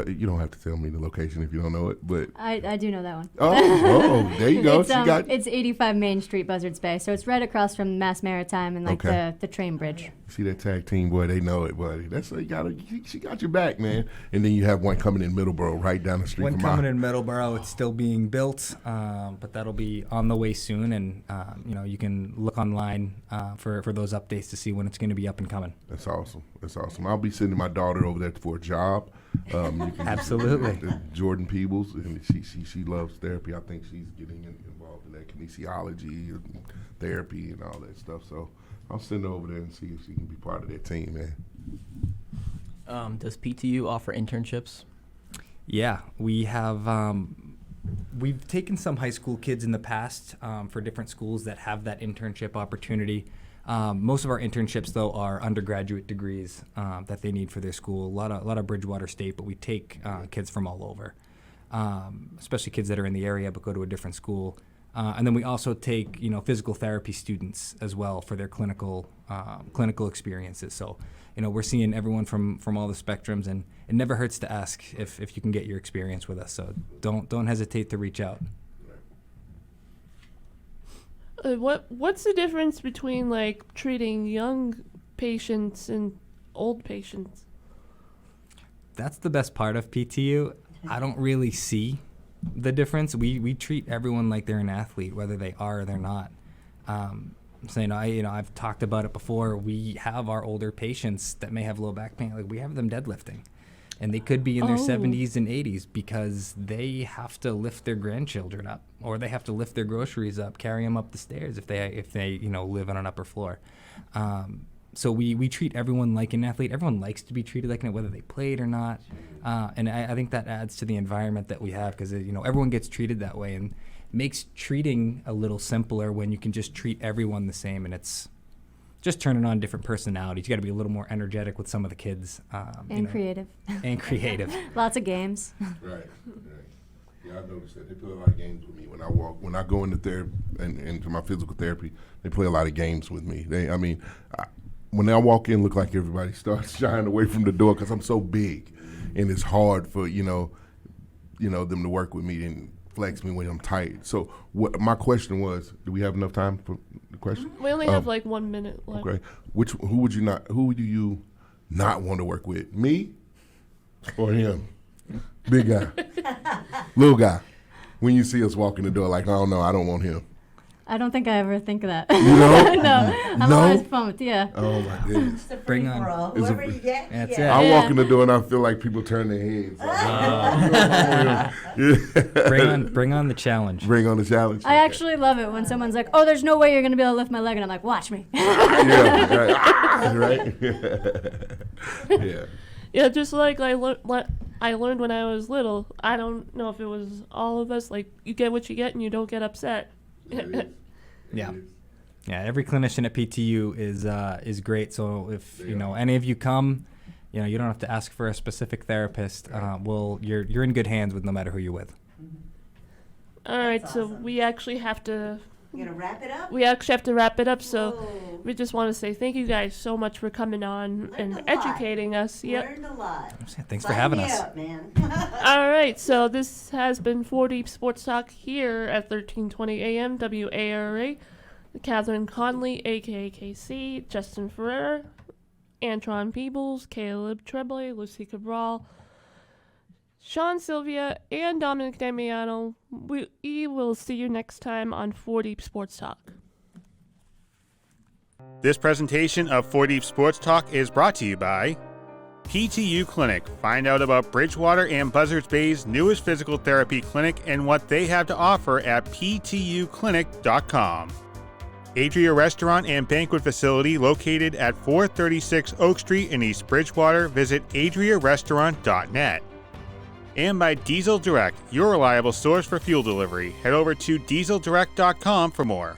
You don't have to tell me the location if you don't know it, but I do know that one. Oh, there you go. It's 85 Main Street, Buzzards Bay, so it's right across from Mass Maritime and the train bridge. See that tag team, boy? They know it, buddy. That's she got your back, man. And then you have one coming in Middleborough, right down the street. One coming in Middleborough. It's still being built, but that'll be on the way soon. And you can look online for those updates to see when it's going to be up and coming. That's awesome. That's awesome. I'll be sending my daughter over there for a job. You can Absolutely. Jordan Peebles, and she loves therapy. I think she's getting involved in that kinesiology and therapy and all that stuff. So I'll send her over there and see if she can be part of that team, man. Does PTU offer internships? Yeah, we have. We've taken some high school kids in the past for different schools that have that internship opportunity. Most of our internships, though, are undergraduate degrees that they need for their school. A lot of Bridgewater State, but we take kids from all over, especially kids that are in the area but go to a different school. And then we also take physical therapy students as well for their clinical experiences. So we're seeing everyone from all the spectrums, and it never hurts to ask if you can get your experience with us. So don't hesitate to reach out. What's the difference between treating young patients and old patients? That's the best part of PTU. I don't really see the difference. We treat everyone like they're an athlete, whether they are or they're not. So I've talked about it before. We have our older patients that may have low back pain. We have them deadlifting, and they could be in their 70s and 80s because they have to lift their grandchildren up, or they have to lift their groceries up, carry them up the stairs if they live on an upper floor. So we treat everyone like an athlete. Everyone likes to be treated like an athlete, whether they played or not. And I think that adds to the environment that we have because everyone gets treated that way, and makes treating a little simpler when you can just treat everyone the same, and it's just turning on different personalities. You got to be a little more energetic with some of the kids. And creative. And creative. Lots of games. Right. Yeah, I noticed that. They play a lot of games with me when I walk. When I go into therapy and into my physical therapy, they play a lot of games with me. When I walk in, look like everybody starts shying away from the door because I'm so big, and it's hard for them to work with me and flex me when I'm tight. So what my question was, do we have enough time for the question? We only have 1 minute left. Okay. Who do you not want to work with? Me or him? Big guy. Little guy. When you see us walk in the door, I don't know, I don't want him. I don't think I ever think of that. You know? No, I'm No? always pumped. Yeah. Oh my goodness. It's a Bring on. free-for-all. It's a- Whoever you get, That's yeah. I walk in the door and I feel like people turn their heads. Bring on the challenge. Bring on the challenge. I actually love it when someone's like, "Oh, there's no way you're gonna be able to lift my leg," and I'm like, "Watch me." Yeah, right. Ah, right? Yeah. Yeah, just like I learned when I was little. I don't know if it was all of us. Like, you get what you get and you don't get upset. Yeah. Yeah, every clinician at PTU is great. So if you know any of you come, you know you don't have to ask for a specific therapist. You're in good hands with no matter who you're with. All right, That's so awesome. we actually have to. You gonna wrap it up? We actually have to wrap it up. So Whoa. we just want to say thank you guys so much for coming on Learned and a lot. educating us. Yep. Learned a lot. Thanks for Sign having me us. up, man. All right, so this has been 4 Deep Sports Talk here at 1320 AM WARA. Catherine Conley, aka KC, Justin Ferrer, Antron Peebles, Caleb Treble, Lucy Cabral, Sean Sylvia, and Dominic Damiano. We will see you next time on 4 Deep Sports Talk. This presentation of 4 Deep Sports Talk is brought to you by PTU Clinic. Find out about Bridgewater and Buzzards Bay's newest physical therapy clinic and what they have to offer at ptuclinic.com. Adria Restaurant and Banquet Facility located at 436 Oak Street in East Bridgewater. Visit adriarestaurant.net. And by Diesel Direct, your reliable source for fuel delivery. Head over to dieseldirect.com for more.